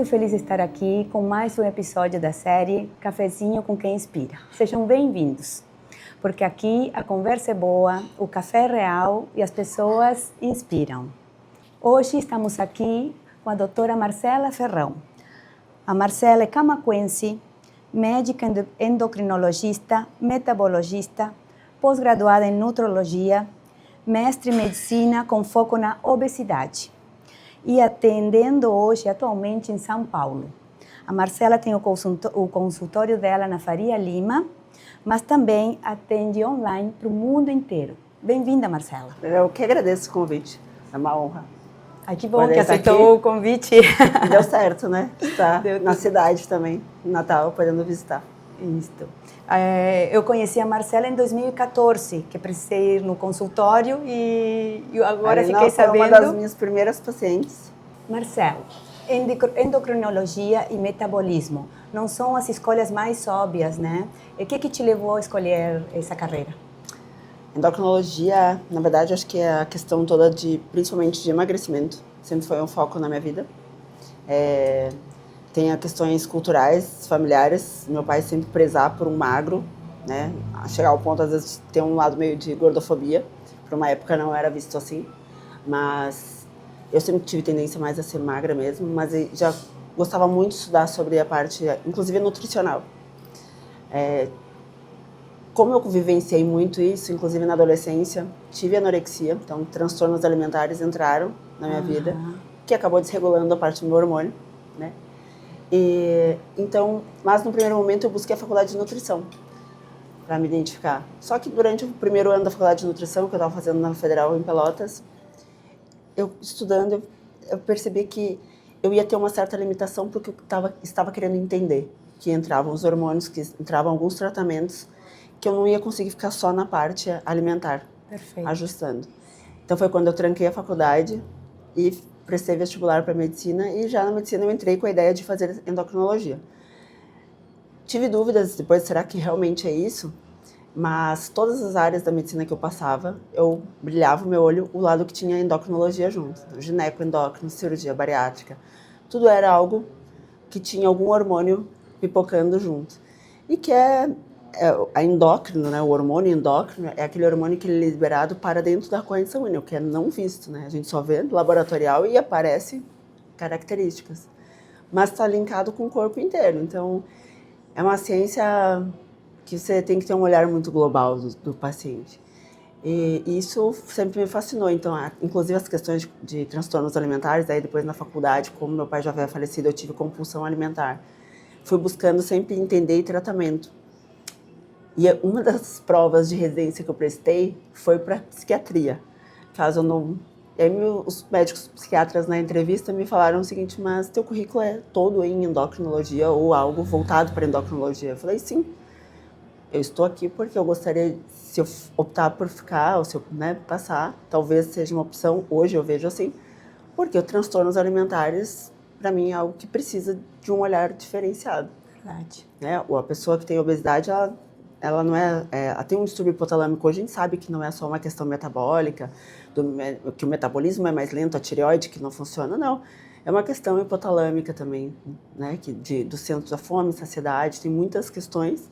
feliz de estar aqui com mais um episódio da série Cafezinho com quem inspira. Sejam bem-vindos, porque aqui a conversa é boa, o café é real e as pessoas inspiram. Hoje estamos aqui com a doutora Marcela Ferrão. A Marcela é camaquense, médica endocrinologista, metabologista, pós-graduada em nutrologia, mestre em medicina com foco na obesidade e atendendo hoje atualmente em São Paulo. A Marcela tem o consultório dela na Faria Lima, mas também atende online para o mundo inteiro. Bem-vinda, Marcela. Eu que agradeço o convite, é uma honra. Ai, que bom que aceitou o convite. Deu certo, né? Está na cidade também, em Natal, podendo visitar. Isso. Eu conheci a Marcela em 2014, que precisei ir no consultório e agora fiquei sabendo... Foi uma das minhas primeiras pacientes. Marcela, endocrinologia e metabolismo não são as escolhas mais óbvias, né? E o que te levou a escolher essa carreira? Endocrinologia, na verdade, acho que é a questão toda principalmente de emagrecimento, sempre foi um foco na minha vida. Tem questões culturais, familiares. Meu pai sempre prezar por um magro, né? Chegar ao ponto, às vezes, de ter um lado meio de gordofobia. Por uma época não era visto assim. Mas eu sempre tive tendência mais a ser magra mesmo. Mas já gostava muito de estudar sobre a parte, inclusive, nutricional. Como eu vivenciei muito isso, inclusive na adolescência, tive anorexia. Então, transtornos alimentares entraram na minha vida, que acabou desregulando a parte do meu hormônio, né? Então, mas no primeiro momento eu busquei a faculdade de nutrição para me identificar. Só que durante o primeiro ano da faculdade de nutrição, que eu estava fazendo na Federal em Pelotas, eu estudando, eu percebi que eu ia ter uma certa limitação porque eu estava querendo entender que entravam os hormônios, que entravam alguns tratamentos, que eu não ia conseguir ficar só na parte alimentar. Perfeito. Ajustando. Então foi quando eu tranquei a faculdade e prestei vestibular para medicina, e já na medicina eu entrei com a ideia de fazer endocrinologia. Tive dúvidas depois, será que realmente é isso? Mas todas as áreas da medicina que eu passava, eu brilhava o meu olho o lado que tinha endocrinologia junto. Gineco-endócrino, cirurgia bariátrica, tudo era algo que tinha algum hormônio pipocando junto. E que a endócrino, né, o hormônio endócrino, é aquele hormônio que é liberado para dentro da corrente sanguínea, o que é não visto, né? A gente só vê no laboratorial e aparece características. Mas está linkado com o corpo inteiro. Então, é uma ciência que você tem que ter um olhar muito global do paciente. E isso sempre me fascinou. Então, inclusive as questões de transtornos alimentares, aí depois na faculdade, como meu pai já havia falecido, eu tive compulsão alimentar. Fui buscando sempre entender e tratamento. E uma das provas de residência que eu prestei foi para psiquiatria. Caso eu não... E aí os médicos psiquiatras na entrevista me falaram o seguinte: mas teu currículo é todo em endocrinologia ou algo voltado para endocrinologia? Eu falei, sim. Eu estou aqui porque eu gostaria, se eu optar por ficar, ou se eu passar, talvez seja uma opção, hoje eu vejo assim, porque os transtornos alimentares, para mim, é algo que precisa de um olhar diferenciado. Verdade. Né? A pessoa que tem obesidade, ela não ela tem um distúrbio hipotalâmico. Hoje a gente sabe que não é só uma questão metabólica, que o metabolismo é mais lento, a tireoide que não funciona, não. É uma questão hipotalâmica também, né? Do centro da fome, saciedade, tem muitas questões.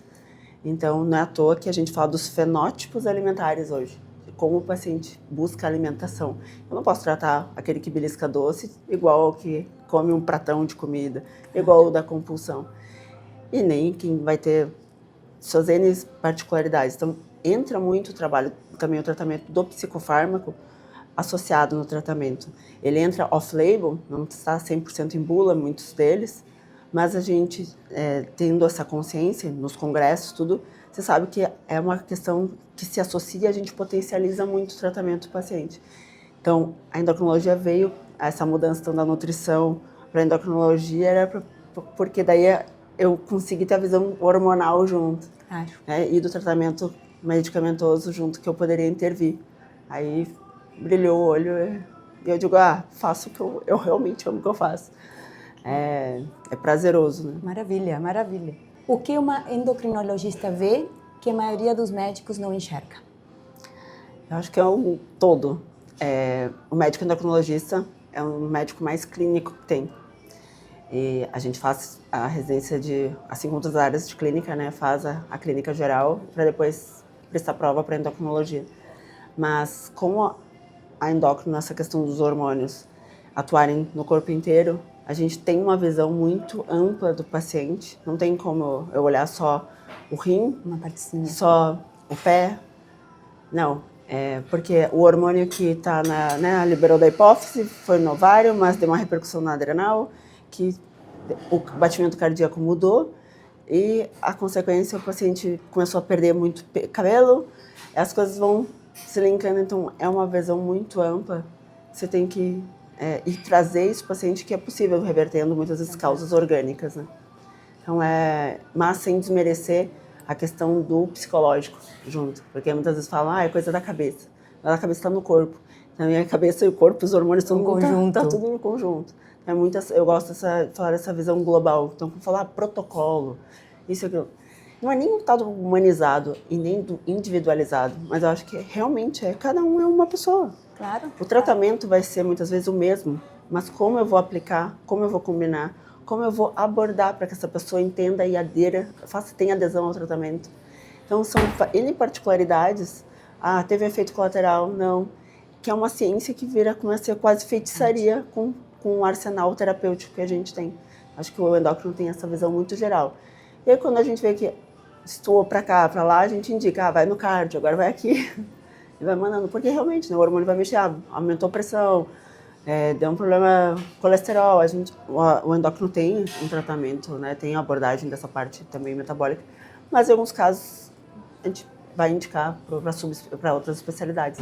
Então, não é à toa que a gente fala dos fenótipos alimentares hoje, de como o paciente busca alimentação. Eu não posso tratar aquele que belisca doce igual ao que come um pratão de comida, igual o da compulsão. E nem quem vai ter suas N particularidades. Então, entra muito o trabalho, também o tratamento do psicofármaco associado no tratamento. Ele entra off-label, não está 100% em bula, muitos deles, mas a gente, tendo essa consciência nos congressos, tudo, você sabe que é uma questão que se associa, a gente potencializa muito o tratamento do paciente. Então, a endocrinologia veio, essa mudança então, da nutrição para a endocrinologia, era porque daí eu consegui ter a visão hormonal junto, né, e do tratamento medicamentoso junto, que eu poderia intervir. Aí brilhou o olho e eu digo, faço o que eu realmente amo o que eu faço. É prazeroso, né? Maravilha, maravilha. O que uma endocrinologista vê que a maioria dos médicos não enxerga? Eu acho que é um todo. O médico endocrinologista é um médico mais clínico que tem. E a gente faz a residência assim como outras áreas de clínica, né? Faz a clínica geral para depois prestar prova para endocrinologia. Mas como a endócrina, essa questão dos hormônios atuarem no corpo inteiro, a gente tem uma visão muito ampla do paciente. Não tem como eu olhar só o rim, uma partezinha, só o pé. Não, porque o hormônio que está liberou da hipófise foi no ovário, mas deu uma repercussão na adrenal, que o batimento cardíaco mudou e a consequência, o paciente começou a perder muito cabelo, as coisas vão se linkando, então é uma visão muito ampla. Você tem que ir trazer esse paciente que é possível, revertendo muitas vezes causas orgânicas, né? Então mas sem desmerecer a questão do psicológico junto, porque muitas vezes falam, é coisa da cabeça, mas a cabeça está no corpo. Então, a cabeça e o corpo, os hormônios estão tá tudo no conjunto. Eu gosto de falar dessa visão global. Então, falar protocolo, isso e aquilo. Não é nem o tal do humanizado e nem do individualizado, mas eu acho que realmente cada um é uma pessoa. Claro. O tratamento vai ser muitas vezes o mesmo, mas como eu vou aplicar, como eu vou combinar, como eu vou abordar para que essa pessoa entenda e tenha adesão ao tratamento. Então, são N particularidades. Teve efeito colateral? Não. Que é uma ciência que começa a ser quase feitiçaria com o arsenal terapêutico que a gente tem. Acho que o endócrino tem essa visão muito geral. E aí, quando a gente vê que estou para cá, para lá, a gente indica, vai no cardio, agora vai aqui. E vai mandando, porque realmente, né, o hormônio vai mexer, aumentou a pressão, deu um problema colesterol. O endócrino tem um tratamento, né, tem a abordagem dessa parte também metabólica, mas em alguns casos a gente vai indicar para outras especialidades.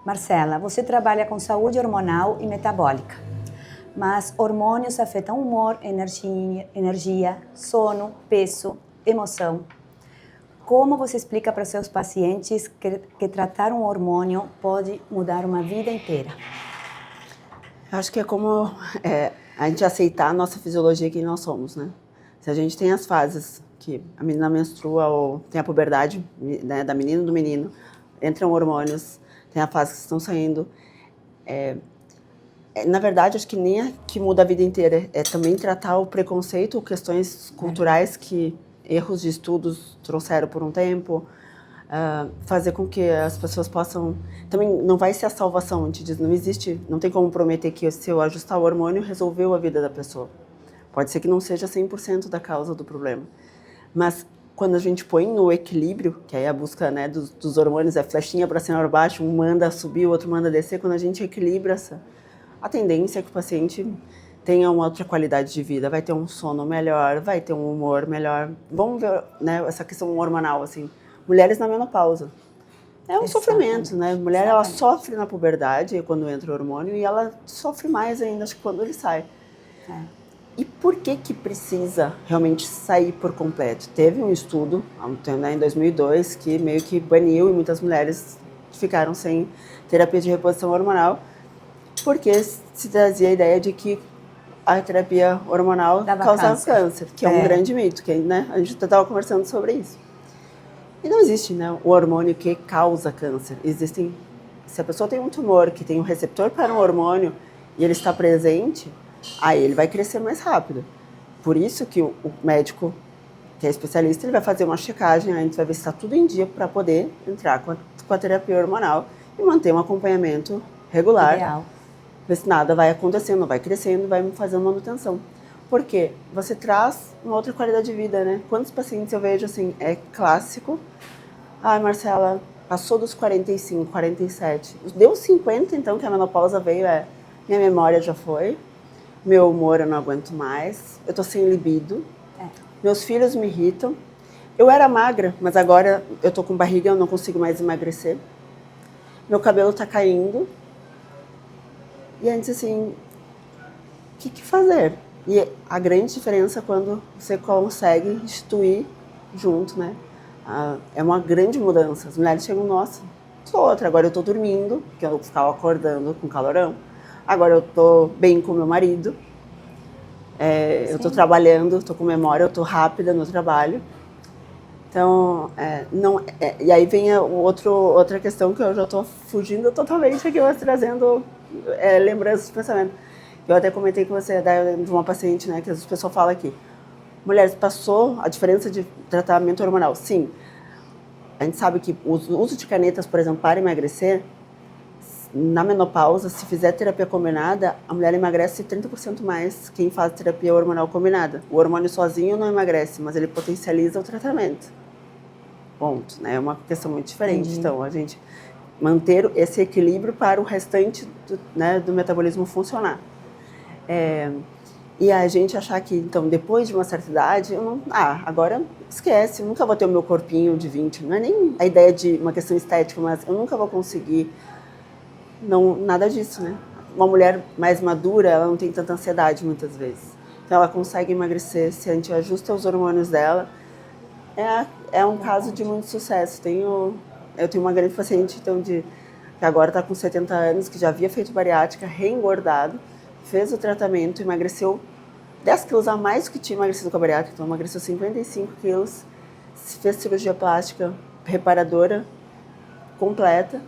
Marcela, você trabalha com saúde hormonal e metabólica, mas hormônios afetam humor, energia, sono, peso, emoção. Como você explica para seus pacientes que tratar um hormônio pode mudar uma vida inteira? Acho que é como a gente aceitar a nossa fisiologia, quem nós somos, né? Se a gente tem as fases que a menina menstrua ou tem a puberdade, né, da menina e do menino, entram hormônios, tem a fase que estão saindo. Na verdade, acho que nem é que muda a vida inteira, é também tratar o preconceito, questões culturais que erros de estudos trouxeram por um tempo, fazer com que as pessoas possam... Também não vai ser a salvação, a gente diz, não existe, não tem como prometer que se eu ajustar o hormônio, resolveu a vida da pessoa. Pode ser que não seja 100% da causa do problema. Mas quando a gente põe no equilíbrio, que aí a busca, né, dos hormônios é flechinha para cima ou para baixo, um manda subir, o outro manda descer, quando a gente equilibra a tendência é que o paciente tenha uma outra qualidade de vida, vai ter um sono melhor, vai ter um humor melhor. Vamos ver, né, essa questão hormonal, assim, mulheres na menopausa. É um sofrimento, né? Mulher, ela sofre na puberdade quando entra o hormônio e ela sofre mais ainda, acho que quando ele sai. E por que precisa realmente sair por completo? Teve um estudo, né, em 2002, que meio que baniu e muitas mulheres ficaram sem terapia de reposição hormonal, porque se trazia a ideia de que a terapia hormonal causava câncer, que é um grande mito, que, né, a gente estava conversando sobre isso. E não existe, né, o hormônio que causa câncer. Se a pessoa tem um tumor que tem um receptor para um hormônio e ele está presente, aí ele vai crescer mais rápido. Por isso que o médico, que é especialista, ele vai fazer uma checagem, a gente vai ver se está tudo em dia para poder entrar com a terapia hormonal e manter um acompanhamento regular. Ideal. Ver se nada vai acontecendo, vai crescendo, vai fazendo manutenção. Porque você traz uma outra qualidade de vida, né? Quantos pacientes eu vejo assim, é clássico. Marcela, passou dos 45, 47. Deu 50, então, que a menopausa veio, minha memória já foi, meu humor eu não aguento mais, eu tô sem libido, meus filhos me irritam. Eu era magra, mas agora eu tô com barriga, eu não consigo mais emagrecer. Meu cabelo tá caindo. E antes, assim, o que fazer? E a grande diferença é quando você consegue instituir junto, né? É uma grande mudança. As mulheres chegam, nossa, sou outra. Agora eu tô dormindo, porque eu ficava acordando com calorão. Agora eu tô bem com meu marido. Eu tô trabalhando, tô com memória, eu tô rápida no trabalho. Então, e aí vem outra questão que eu já tô fugindo totalmente aqui, mas trazendo lembranças de pensamento. Eu até comentei com você de uma paciente, né, que as pessoas falam aqui. Mulheres, passou a diferença de tratamento hormonal? Sim. A gente sabe que o uso de canetas, por exemplo, para emagrecer, na menopausa, se fizer terapia combinada, a mulher emagrece 30% mais quem faz terapia hormonal combinada. O hormônio sozinho não emagrece, mas ele potencializa o tratamento. Ponto, né? É uma questão muito diferente. Entendi. Então, a gente manter esse equilíbrio para o restante do metabolismo funcionar. E a gente achar que, então, depois de uma certa idade, agora esquece, eu nunca vou ter o meu corpinho de 20. Não é nem a ideia de uma questão estética, mas eu nunca vou conseguir. Não, nada disso, né? Uma mulher mais madura, ela não tem tanta ansiedade muitas vezes. Então ela consegue emagrecer, se a gente ajusta os hormônios dela. É um caso de muito sucesso. Eu tenho uma grande paciente então, que agora está com 70 anos, que já havia feito bariátrica, reengordado, fez o tratamento, emagreceu 10 quilos a mais do que tinha emagrecido com a bariátrica, então emagreceu 55 quilos, fez cirurgia plástica reparadora completa.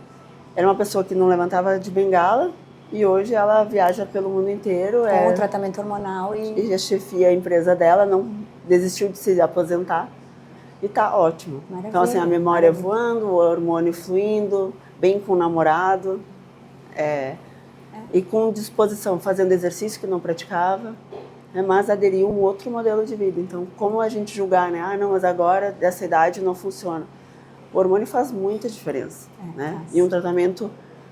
Era uma pessoa que não levantava de bengala e hoje ela viaja pelo mundo inteiro. Com o tratamento hormonal e chefia a empresa dela, não desistiu de se aposentar e tá ótimo. Maravilha, então assim, a memória voando, o hormônio fluindo, bem com o namorado, e com disposição, fazendo exercício que não praticava, mas aderiu a um outro modelo de vida. Então, como a gente julgar, né? Não, mas agora, dessa idade, não funciona. O hormônio faz muita diferença, né? Faz. E um tratamento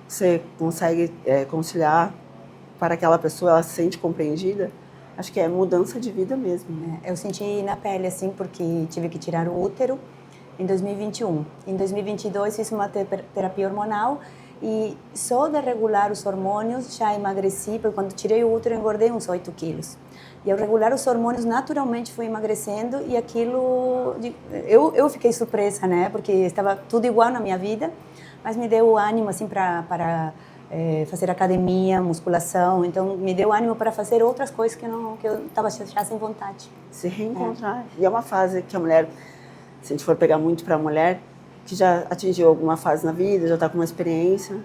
que você consegue conciliar para aquela pessoa, ela se sente compreendida, acho que é mudança de vida mesmo. Eu senti na pele, assim, porque tive que tirar o útero em 2021. Em 2022 fiz uma terapia hormonal e só de regular os hormônios já emagreci, porque quando tirei o útero engordei uns 8 quilos. E ao regular os hormônios, naturalmente fui emagrecendo e aquilo... Eu fiquei surpresa, né? Porque estava tudo igual na minha vida, mas me deu ânimo, assim, para fazer academia, musculação. Então, me deu ânimo para fazer outras coisas que eu estava já sem vontade. Se reencontrar. E é uma fase que a mulher, se a gente for pegar muito para a mulher, que já atingiu alguma fase na vida, já está com uma experiência.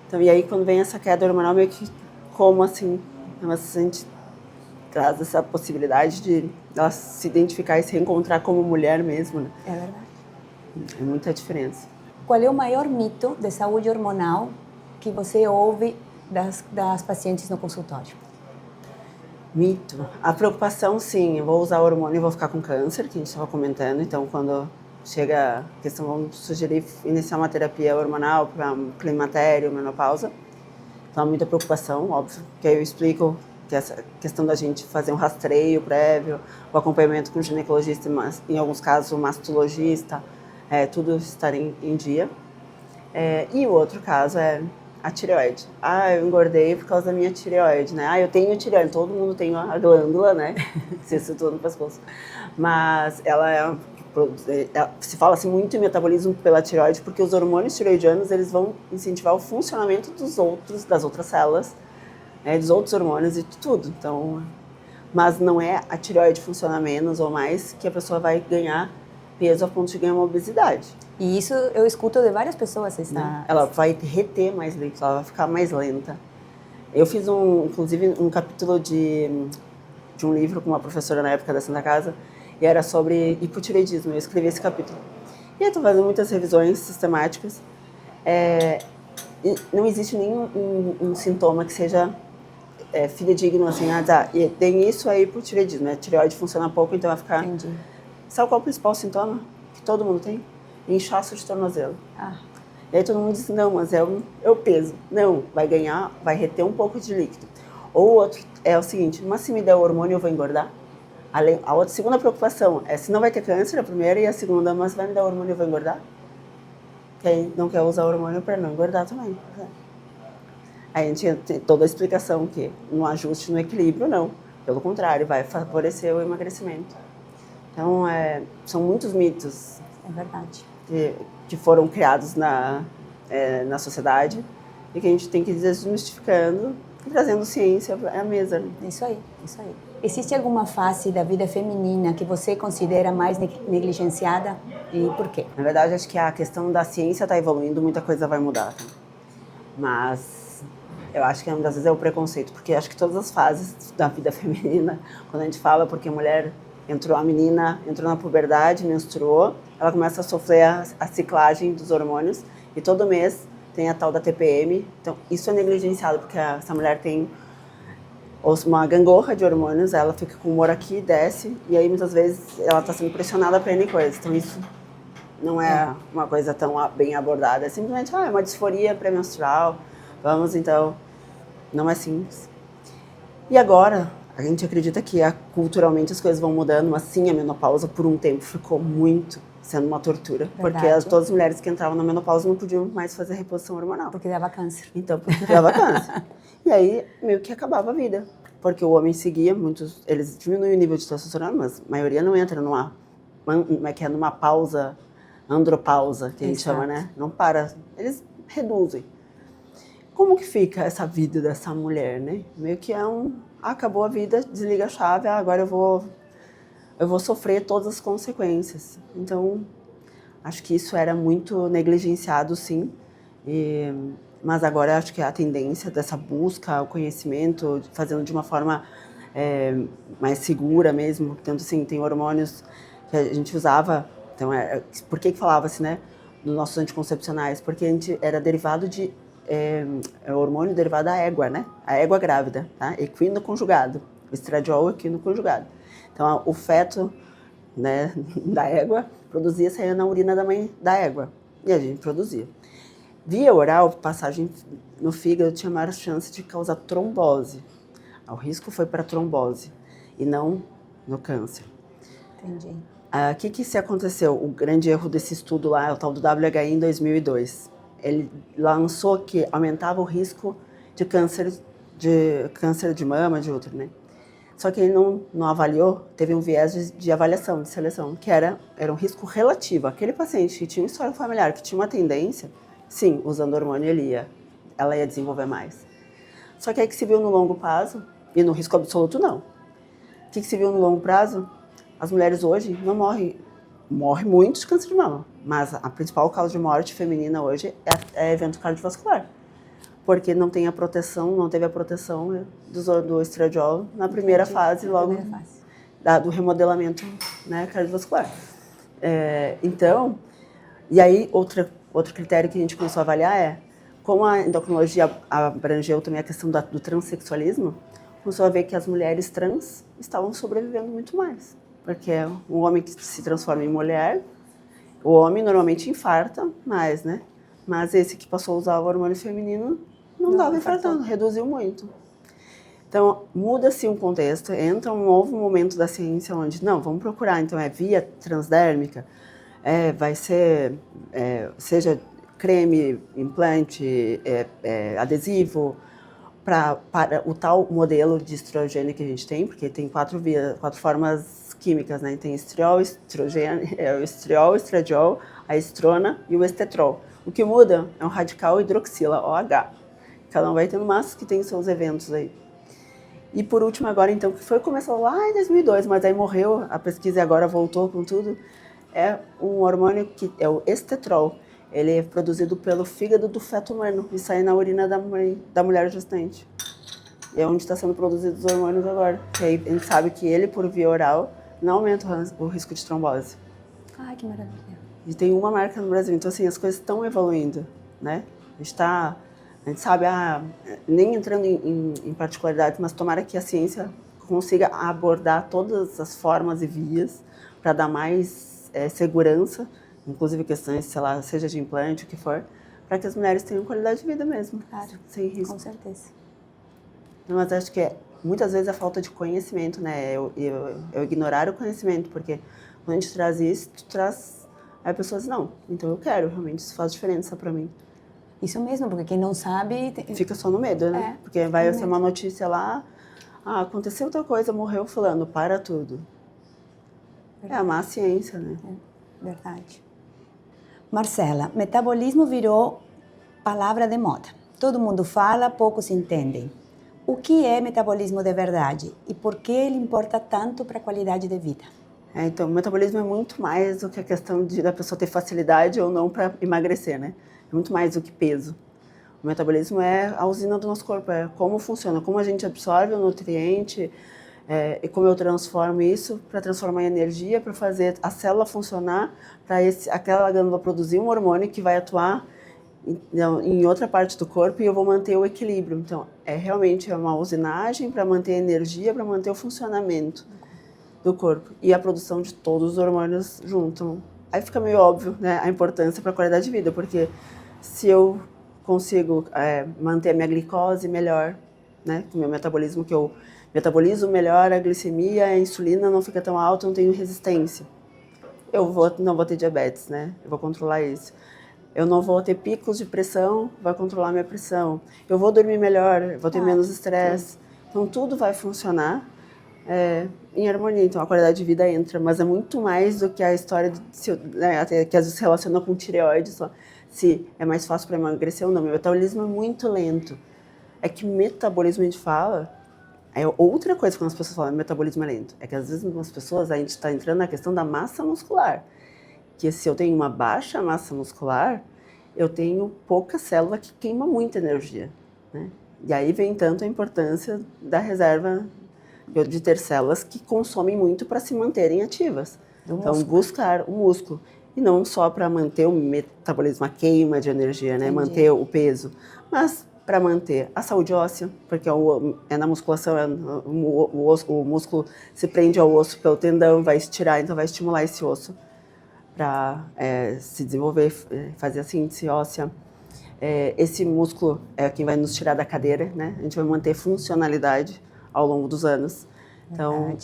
Então, e aí, quando vem essa queda hormonal, meio que como, assim, ela se sente... traz essa possibilidade de ela se identificar e se reencontrar como mulher mesmo, né? É verdade. É muita diferença. Qual é o maior mito de saúde hormonal que você ouve das pacientes no consultório? Mito. A preocupação, sim, eu vou usar hormônio e vou ficar com câncer, que a gente estava comentando. Então, quando chega a questão, vamos sugerir iniciar uma terapia hormonal para climatério, menopausa. Então, há muita preocupação, óbvio, que aí eu explico que essa questão da gente fazer um rastreio prévio, o acompanhamento com o ginecologista, em alguns casos o mastologista, tudo estar em dia. E o outro caso é a tireoide. Eu engordei por causa da minha tireoide, né? Eu tenho tireoide, todo mundo tem a glândula, né? Se situa no pescoço. Mas se fala assim muito em metabolismo pela tireoide, porque os hormônios tireoidianos, eles vão incentivar o funcionamento das outras células, dos outros hormônios e de tudo. Então, mas não é a tireoide funcionar menos ou mais que a pessoa vai ganhar peso a ponto de ganhar uma obesidade. E isso eu escuto de várias pessoas. Ela vai reter mais líquido, ela vai ficar mais lenta. Eu fiz inclusive um capítulo de um livro com uma professora na época da Santa Casa, e era sobre hipotireoidismo. Eu escrevi esse capítulo. E eu estou fazendo muitas revisões sistemáticas. E não existe nenhum um sintoma que seja fidedigno, assim, tem isso aí pro tireoidismo, né? A tireoide funciona pouco, então vai ficar... Entendi. Sabe qual é o principal sintoma que todo mundo tem? Inchaço de tornozelo. E aí todo mundo diz, não, mas é o peso. Não, vai ganhar, vai reter um pouco de líquido. Ou o outro é o seguinte, mas se me der o hormônio eu vou engordar? A segunda preocupação é se não vai ter câncer, a primeira, e a segunda, mas vai me dar o hormônio eu vou engordar? Quem não quer usar hormônio para não engordar também. Aí a gente tem toda a explicação que no ajuste, no equilíbrio, não. Pelo contrário, vai favorecer o emagrecimento. Então, são muitos mitos. É verdade. Que foram criados na sociedade e que a gente tem que ir desmistificando e trazendo ciência à mesa. Né? Isso aí, isso aí. Existe alguma face da vida feminina que você considera mais negligenciada e por quê? Na verdade, acho que a questão da ciência está evoluindo, muita coisa vai mudar. Tá? Mas Eu acho que às vezes é o preconceito, porque acho que todas as fases da vida feminina, quando a gente fala porque a mulher a menina entrou na puberdade, menstruou, ela começa a sofrer a ciclagem dos hormônios e todo mês tem a tal da TPM. Então, isso é negligenciado, porque essa mulher tem uma gangorra de hormônios, ela fica com o humor aqui, desce, e aí muitas vezes ela está sendo pressionada para N coisas. Então, isso não é uma coisa tão bem abordada. É simplesmente, é uma disforia pré-menstrual, vamos, então, não é simples. E agora, a gente acredita que culturalmente as coisas vão mudando, mas sim, a menopausa por um tempo ficou muito sendo uma tortura. Verdade. Porque todas as mulheres que entravam na menopausa não podiam mais fazer reposição hormonal. Porque dava câncer. Então, porque dava câncer. E aí, meio que acabava a vida. Porque o homem seguia, eles diminuem o nível de testosterona, mas a maioria não entra numa pausa, andropausa, que a gente chama, né? Não para, eles reduzem. Como que fica essa vida dessa mulher, né? Meio que acabou a vida, desliga a chave, agora eu vou sofrer todas as consequências. Então, acho que isso era muito negligenciado, sim. Mas agora acho que a tendência dessa busca, o conhecimento, fazendo de uma forma mais segura mesmo, tanto assim, tem hormônios que a gente usava. Então, por que falava-se, né, nos nossos anticoncepcionais? Porque a gente era derivado de hormônio derivado da égua, né? A égua grávida, tá? Equino conjugado, o estradiol equino conjugado. Então, o feto, né, da égua saía na urina da mãe da égua, e a gente produzia. Via oral, passagem no fígado tinha maior chance de causar trombose. O risco foi para trombose e não no câncer. Entendi. O que aconteceu? O grande erro desse estudo lá, o tal do WHI em 2002. Ele lançou que aumentava o risco de câncer de mama, de útero, né? Só que ele não avaliou, teve um viés de avaliação, de seleção, que era um risco relativo. Aquele paciente que tinha uma história familiar, que tinha uma tendência, sim, usando hormônio ela ia desenvolver mais. Só que aí que se viu no longo prazo, e no risco absoluto não. O que se viu no longo prazo? As mulheres hoje não morrem muito de câncer de mama, mas a principal causa de morte feminina hoje é evento cardiovascular, porque não teve a proteção do estradiol na primeira fase, logo do remodelamento, né, cardiovascular. Então, e aí outro critério que a gente começou a avaliar como a endocrinologia abrangeu também a questão do transexualismo, começou a ver que as mulheres trans estavam sobrevivendo muito mais. Porque um homem que se transforma em mulher, o homem normalmente infarta mais, né? Mas esse que passou a usar o hormônio feminino não estava infartando, reduziu muito. Então, muda-se um contexto, entra um novo momento da ciência onde, não, vamos procurar, então via transdérmica, vai ser, seja creme, implante, adesivo, para o tal modelo de estrogênio que a gente tem, porque tem quatro formas químicas, né? Tem estriol, estrogênio, o estradiol, a estrona e o estetrol. O que muda é um radical hidroxila, OH. Cada um vai tendo masas que tem seus eventos aí. E por último agora, então, que começou lá em 2002, mas aí morreu a pesquisa e agora voltou com tudo, é um hormônio que é o estetrol. Ele é produzido pelo fígado do feto humano e sai na urina da mulher gestante. E é onde está sendo produzidos os hormônios agora. E aí a gente sabe que ele, por via oral, não aumenta o risco de trombose. Ai, que maravilha. E tem uma marca no Brasil. Então, assim, as coisas estão evoluindo, né? A gente sabe, nem entrando em particularidades, mas tomara que a ciência consiga abordar todas as formas e vias para dar mais segurança, inclusive questões, sei lá, seja de implante, o que for, para que as mulheres tenham qualidade de vida mesmo, claro, sem risco. Com certeza. Mas acho que muitas vezes a falta de conhecimento, né? Eu ignorar o conhecimento, porque quando a gente traz isso, aí a pessoa diz, não, então eu quero, realmente isso faz diferença para mim. Isso mesmo, porque quem não sabe... Fica só no medo, né? Porque vai ser uma notícia lá, aconteceu outra coisa, morreu fulano, para tudo. Verdade. É a má ciência, né? Verdade. Marcela, metabolismo virou palavra de moda. Todo mundo fala, poucos entendem. O que é metabolismo de verdade e por que ele importa tanto para a qualidade de vida? Então, o metabolismo é muito mais do que a questão da pessoa ter facilidade ou não para emagrecer, né? É muito mais do que peso. O metabolismo é a usina do nosso corpo, é como funciona, como a gente absorve o nutriente, e como eu transformo isso para transformar em energia, para fazer a célula funcionar, para aquela glândula produzir um hormônio que vai atuar em outra parte do corpo e eu vou manter o equilíbrio. Então, realmente uma usinagem para manter a energia, para manter o funcionamento do corpo e a produção de todos os hormônios junto. Aí fica meio óbvio, né, a importância para a qualidade de vida, porque se eu consigo manter a minha glicose melhor, né, com o meu metabolismo, que eu metabolizo melhor a glicemia, a insulina não fica tão alta, não tenho resistência. Não vou ter diabetes, né? Eu vou controlar isso. Eu não vou ter picos de pressão, vai controlar minha pressão. Eu vou dormir melhor, vou ter menos estresse. Então tudo vai funcionar em harmonia. Então a qualidade de vida entra, mas é muito mais do que a história até que às vezes se relaciona com tireoide, só se é mais fácil para emagrecer ou não. Meu metabolismo é muito lento. É que metabolismo a gente fala. É outra coisa quando as pessoas falam metabolismo é lento. É que às vezes algumas pessoas a gente está entrando na questão da massa muscular. Que se eu tenho uma baixa massa muscular, eu tenho pouca célula que queima muita energia, né? E aí vem tanto a importância da reserva de ter células que consomem muito para se manterem ativas. Então, buscar o músculo. E não só para manter o metabolismo, a queima de energia, né? Manter o peso, mas para manter a saúde óssea, porque na musculação o músculo se prende ao osso pelo tendão, vai estirar, então vai estimular esse osso para se desenvolver, fazer a síntese óssea. Esse músculo é quem vai nos tirar da cadeira, né? A gente vai manter funcionalidade ao longo dos anos. Então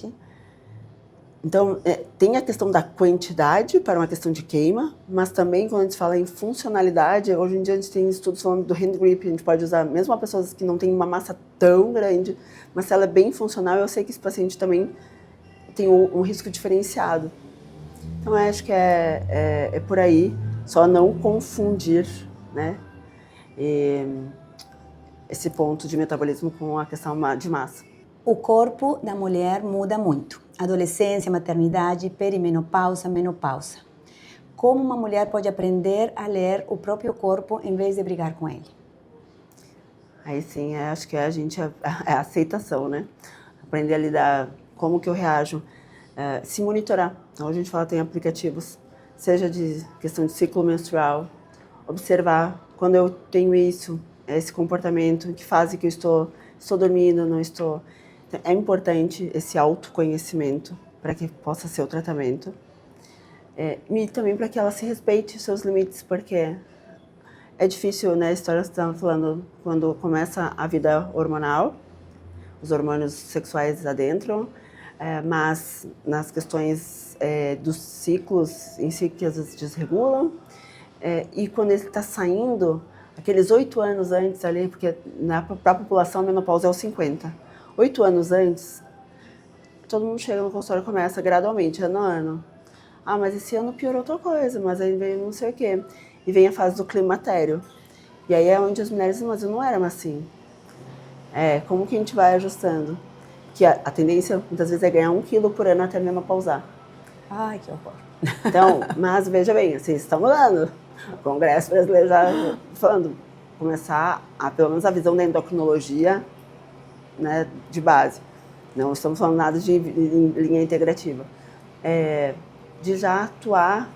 tem a questão da quantidade para uma questão de queima, mas também quando a gente fala em funcionalidade, hoje em dia a gente tem estudos falando do hand grip, a gente pode usar mesmo a pessoas que não tem uma massa tão grande, mas se ela é bem funcional, eu sei que esse paciente também tem um risco diferenciado. Então eu acho que é por aí, só não confundir, né, esse ponto de metabolismo com a questão de massa. O corpo da mulher muda muito. Adolescência, maternidade, perimenopausa, menopausa. Como uma mulher pode aprender a ler o próprio corpo em vez de brigar com ele? Aí sim, acho que a aceitação, né? Aprender a lidar, como que eu reajo, se monitorar. Então a gente fala, tem aplicativos, seja de questão de ciclo menstrual, observar quando eu tenho esse comportamento, que fase que eu estou dormindo, não estou. É importante esse autoconhecimento para que possa ser o tratamento. E também para que ela se respeite os seus limites, porque é difícil, né? A história que você estava falando, quando começa a vida hormonal, os hormônios sexuais adentram, mas nas questões dos ciclos em si, que às vezes desregulam, e quando ele está saindo, aqueles 8 anos antes ali, porque para a população a menopausa é os 50. 8 anos antes, todo mundo chega no consultório e começa gradualmente, ano a ano. Ah, mas esse ano piorou outra coisa, mas aí veio não sei o quê. E vem a fase do climatério. E aí é onde as mulheres dizem, mas eu não era assim. Como que a gente vai ajustando? Que a tendência, muitas vezes, é ganhar 1 quilo por ano até menopausar. Ai, que horror. Então, mas veja bem, assim, está mudando. O Congresso Brasileiro já falando, começar pelo menos a visão da endocrinologia, né, de base. Não estamos falando nada de linha integrativa. De já atuar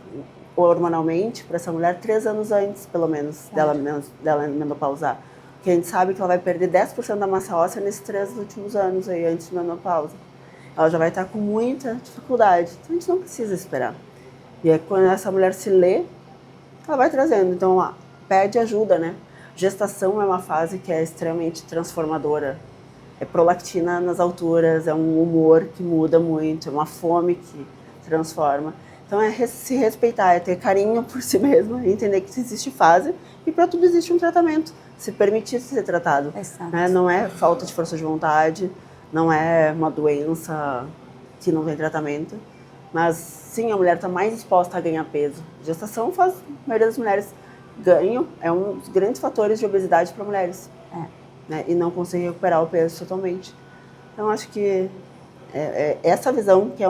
hormonalmente para essa mulher 3 anos antes, pelo menos, dela menopausar. Porque a gente sabe que ela vai perder 10% da massa óssea nesses 3 últimos anos aí, antes da menopausa. Ela já vai estar com muita dificuldade. Então a gente não precisa esperar. E aí quando essa mulher se lê, ela vai trazendo. Então pede ajuda, né? Gestação é uma fase que é extremamente transformadora. É prolactina nas alturas, é um humor que muda muito, é uma fome que transforma. Então é se respeitar, é ter carinho por si mesmo, entender que existe fase e para tudo existe um tratamento. Se permitir ser tratado. Né? Não é falta de força de vontade, não é uma doença que não tem tratamento, mas sim, a mulher está mais disposta a ganhar peso. Gestação faz, a maioria das mulheres ganham, é um dos grandes fatores de obesidade para mulheres. Né, e não conseguir recuperar o peso totalmente. Então, acho que essa visão que é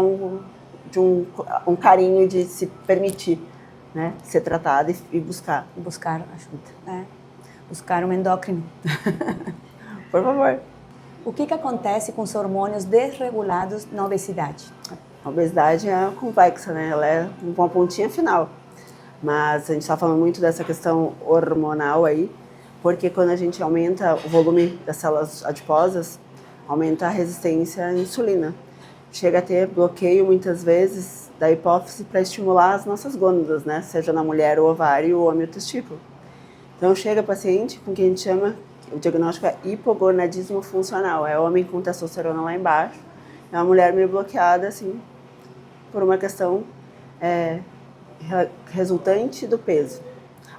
de um carinho de se permitir, né, ser tratada e buscar. Buscar ajuda. Buscar um endócrino. Por favor. O que acontece com os hormônios desregulados na obesidade? A obesidade é complexa, né? Ela é uma pontinha final. Mas a gente está falando muito dessa questão hormonal aí, porque quando a gente aumenta o volume das células adiposas, aumenta a resistência à insulina. Chega a ter bloqueio, muitas vezes, da hipófise para estimular as nossas gônadas, né? Seja na mulher o ovário, o homem o testículo. Então chega paciente com o que a gente chama, o diagnóstico é hipogonadismo funcional, é homem com testosterona lá embaixo, é uma mulher meio bloqueada, assim, por uma questão resultante do peso.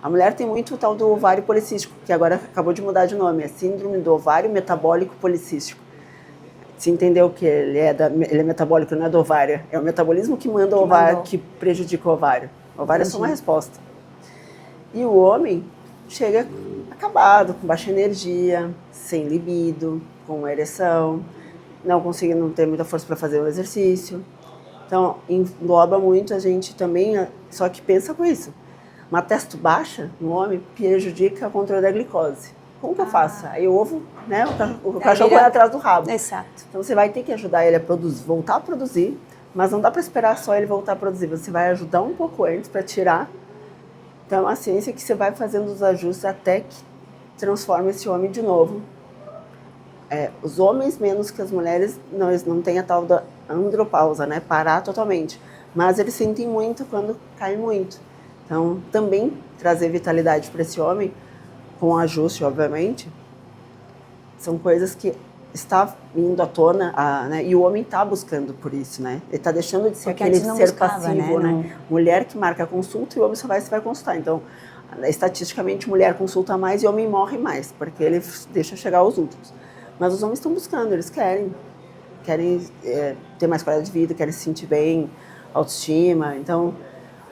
A mulher tem muito o tal do ovário policístico, que agora acabou de mudar de nome, é síndrome do ovário metabólico policístico. Se entendeu que ele é metabólico, não é do ovário, é o metabolismo que manda o ovário, que prejudica o ovário. O ovário é só uma resposta. E o homem chega acabado, com baixa energia, sem libido, com ereção, não conseguindo ter muita força para fazer o exercício. Então, engloba muito a gente também, só que pensa com isso. Uma testo baixa no homem prejudica o controle da glicose. Como que eu faço? Aí o ovo, né, o cachorro corre atrás do rabo. Exato. Então você vai ter que ajudar ele a produzir, voltar a produzir, mas não dá para esperar só ele voltar a produzir. Você vai ajudar um pouco antes para tirar. Então a ciência é que você vai fazendo os ajustes até que transforma esse homem de novo. Os homens menos que as mulheres, não, eles não têm a tal da andropausa, né? Parar totalmente. Mas eles sentem muito quando cai muito. Então, também trazer vitalidade para esse homem, com ajuste, obviamente, são coisas que está indo à tona, né? E o homem está buscando por isso, né? Ele está deixando de ser aquele ser passivo, né? Mulher que marca a consulta e o homem só vai consultar. Então, estatisticamente, mulher consulta mais e homem morre mais, porque ele deixa chegar aos últimos. Mas os homens estão buscando, eles querem ter mais qualidade de vida, querem se sentir bem, autoestima. Então,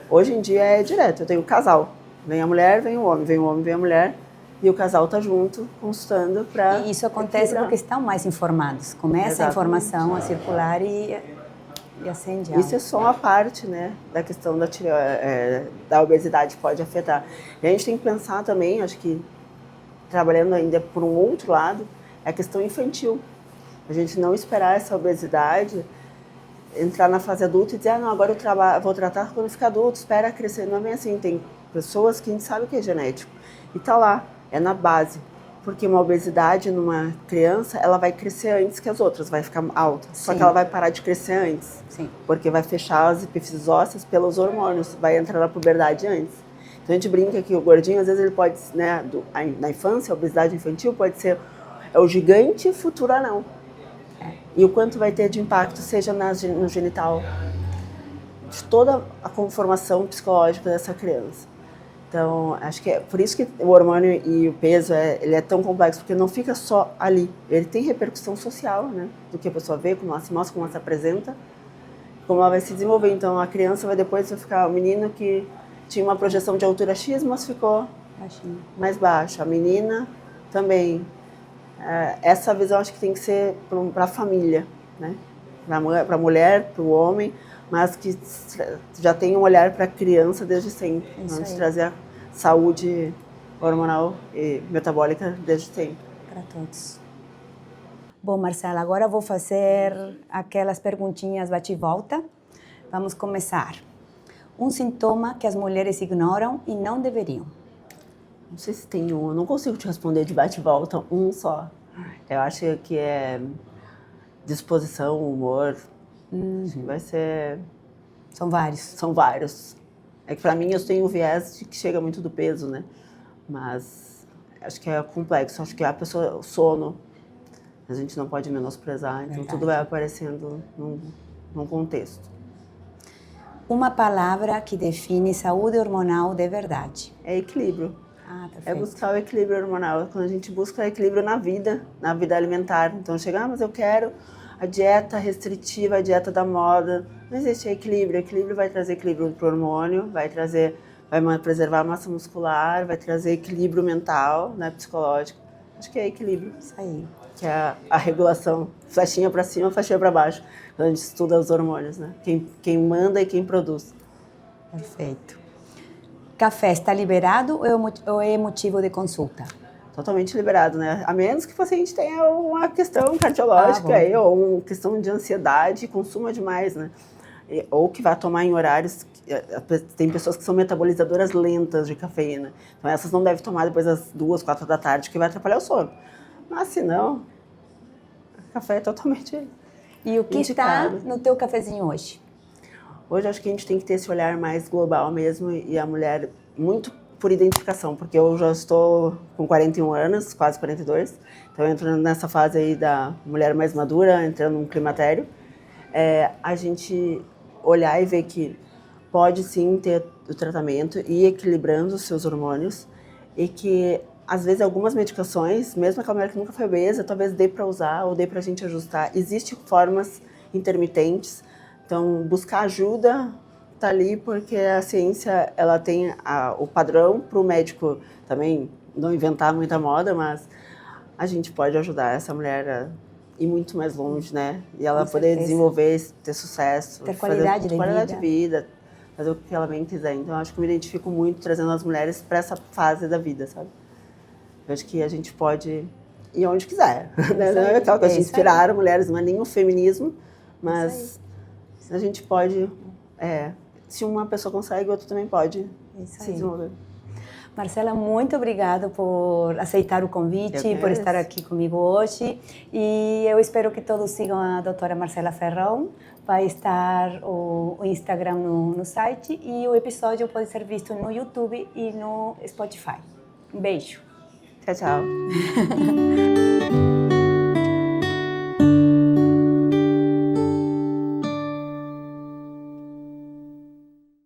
hoje em dia é direto, eu tenho um casal, vem a mulher, vem o homem, vem o homem, vem a mulher, e o casal está junto, consultando para... E isso acontece porque estão mais informados, começa a informação a circular e acende algo. Isso é só uma parte, né, da questão da obesidade que pode afetar. E a gente tem que pensar também, acho que trabalhando ainda por um outro lado, é a questão infantil. A gente não esperar essa obesidade entrar na fase adulta e dizer, não, agora eu vou tratar quando ficar adulto, espera crescer. Não é bem assim, tem pessoas que a gente sabe que é genético. E tá lá, é na base. Porque uma obesidade numa criança, ela vai crescer antes que as outras, vai ficar alta. Sim. Só que ela vai parar de crescer antes. Sim. Porque vai fechar as epífises ósseas pelos hormônios, vai entrar na puberdade antes. Então a gente brinca que o gordinho, às vezes ele pode, né, na infância, a obesidade infantil pode ser o gigante futuro anão. E o quanto vai ter de impacto, seja no genital, de toda a conformação psicológica dessa criança. Então, acho que é por isso que o hormônio e o peso ele é tão complexo, porque não fica só ali. Ele tem repercussão social, né? Do que a pessoa vê, como ela se mostra, como ela se apresenta, como ela vai se desenvolver. Então, a criança vai ficar o menino que tinha uma projeção de altura X, mas ficou mais baixa. A menina também. Essa visão acho que tem que ser para a família, né? Para a mulher, para o homem, mas que já tem um olhar para a criança desde sempre. Vamos trazer a saúde hormonal e metabólica desde sempre. Para todos. Bom, Marcela, agora eu vou fazer aquelas perguntinhas bate e volta. Vamos começar. Um sintoma que as mulheres ignoram e não deveriam. Não sei se tem um, eu não consigo te responder de bate e volta, um só. Eu acho que é disposição, humor. Vai ser... São vários. São vários. É que para mim eu tenho um viés de que chega muito do peso, né? Mas acho que é complexo. Acho que a pessoa, o sono, a gente não pode menosprezar. Então tudo vai aparecendo num contexto. Uma palavra que define saúde hormonal de verdade. É equilíbrio. Perfeito. É buscar o equilíbrio hormonal. Quando a gente busca o equilíbrio na vida alimentar. Então chega, mas eu quero a dieta restritiva, a dieta da moda. Não existe equilíbrio. O equilíbrio vai trazer equilíbrio para o hormônio, vai preservar a massa muscular, vai trazer equilíbrio mental, né, psicológico. Acho que é equilíbrio. Isso aí. Que é a regulação, flechinha para cima, flechinha para baixo. Quando a gente estuda os hormônios, né? Quem manda e quem produz. Perfeito. Café está liberado ou é motivo de consulta? totalmente liberado, né? A menos que o paciente tenha uma questão cardiológica aí, ou uma questão de ansiedade e consuma demais, né? Ou que vai tomar em horários... Tem pessoas que são metabolizadoras lentas de cafeína. Então, essas não devem tomar depois das 2, 4 da tarde, que vai atrapalhar o sono. Mas, se não, café é totalmente E o que indicado. está no teu cafezinho hoje? Hoje, acho que a gente tem que ter esse olhar mais global mesmo, e a mulher muito por identificação, porque eu já estou com 41 anos, quase 42, então eu entro nessa fase aí da mulher mais madura, entrando num climatério. A gente olhar e ver que pode sim ter o tratamento e ir equilibrando os seus hormônios, e que às vezes algumas medicações, mesmo aquela mulher que nunca foi obesa, talvez dê para usar ou dê para a gente ajustar. Existem formas intermitentes, então buscar ajuda tá ali, porque a ciência ela tem o padrão para o médico também não inventar muita moda, mas a gente pode ajudar essa mulher a ir muito mais longe, né? E ela Com poder certeza. Desenvolver, ter sucesso, ter qualidade de vida, fazer o que ela bem quiser. Então, acho que eu me identifico muito trazendo as mulheres para essa fase da vida, sabe? Eu acho que a gente pode ir onde quiser, né? Não é aquela coisa de inspirar mulheres, não é nem o feminismo, mas a gente pode... se uma pessoa consegue, outra também pode se desenvolver. Marcela, muito obrigada por aceitar o convite, por estar aqui comigo hoje. E eu espero que todos sigam a doutora Marcela Ferrão. Vai estar o Instagram no site, e o episódio pode ser visto no YouTube e no Spotify. Um beijo. Tchau, tchau.